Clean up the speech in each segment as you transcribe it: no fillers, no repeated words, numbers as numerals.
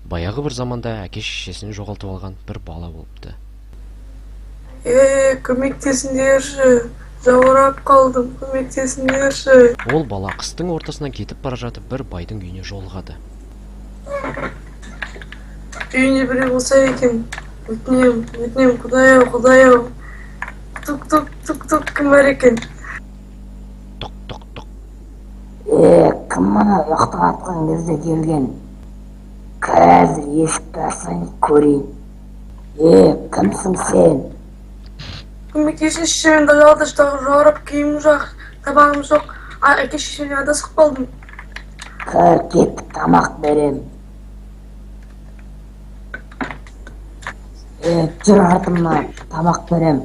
Баяғы бір заманда әке-шешесін жоғалтып алған бір бала болыпты. Көмектесіңдерші, жаурап қалдым, көмектесіңдерші. Ол бала қыстың ортасынан кетіп бара жатып бір байдың үйіне жолығады. Үйінде біреу болса екен, өтінем, Құдай-ау. Тук, кім бар екен? Тұқ. Кім мұны ұйықтап атқан кезде келген? Қазір есікті ашсаң көрейін. Кімсің сен? Көмектесіңізші, мен далалда жаурап киімім жоқ, табағым жоқ. Әке-шешеме адасып қалдым. Кір, кеттік, тамақ берем. Жүр артымнан, тамақ берем.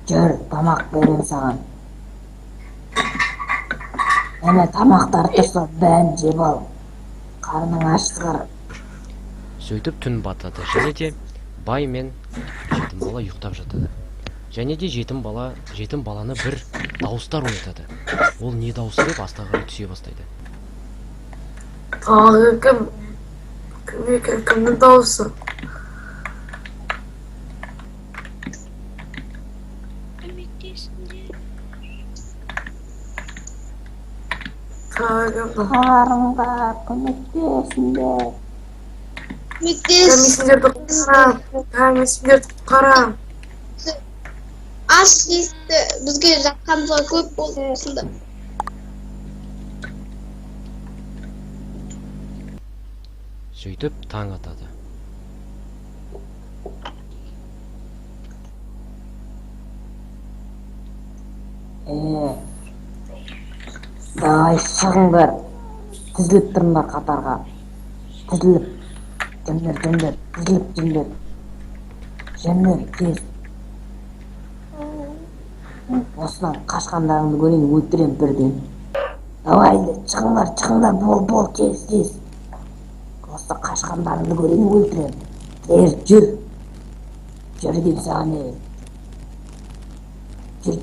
Жүр, тамақ берем саған. Әне тамақтар тұрса бәрін жеп ал. Қарның аш шығар. Сөйтіп түн батады, және де бай мен жетім бала ұйықтап жатады. Және де жетім баланы бір дауыстар оятады. Ол не дауысы деп астына қарай түсе бастайды. Тағы кімнің дауысы? Қарынға көмектесіңдер. Кәмесіндерді қарам. Аш есті бізге жаққанымызға көп болды осында. Сөйтіп таң атады. Давай шығыңдар. Тізіліп тұрыңдар қатарға. Тізіліп. Жемдер. Тізіліп. Жемдер, тез. Осынан қашқандарыңды көрейін, өлтірем бірден. Давайды, шығыңдар, бол, тез. Осы қашқандарыңды көрейін, өлтірем. Тез, жүр. Жүр деп саған ей. Жүр.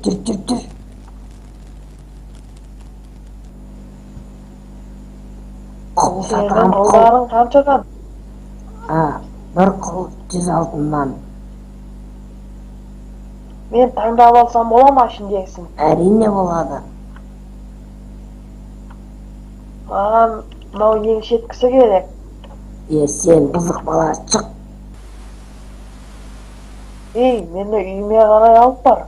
Құл сатам, Қолдарың қаншадан? бір құл 100 алтыннан. Мен таңдап алсам бола ма ішіндегісін? Әрине болады. Маған мынау ең шеткісі керек. Сен бұзық бала, шық. Мені үйіме қарай алып бар.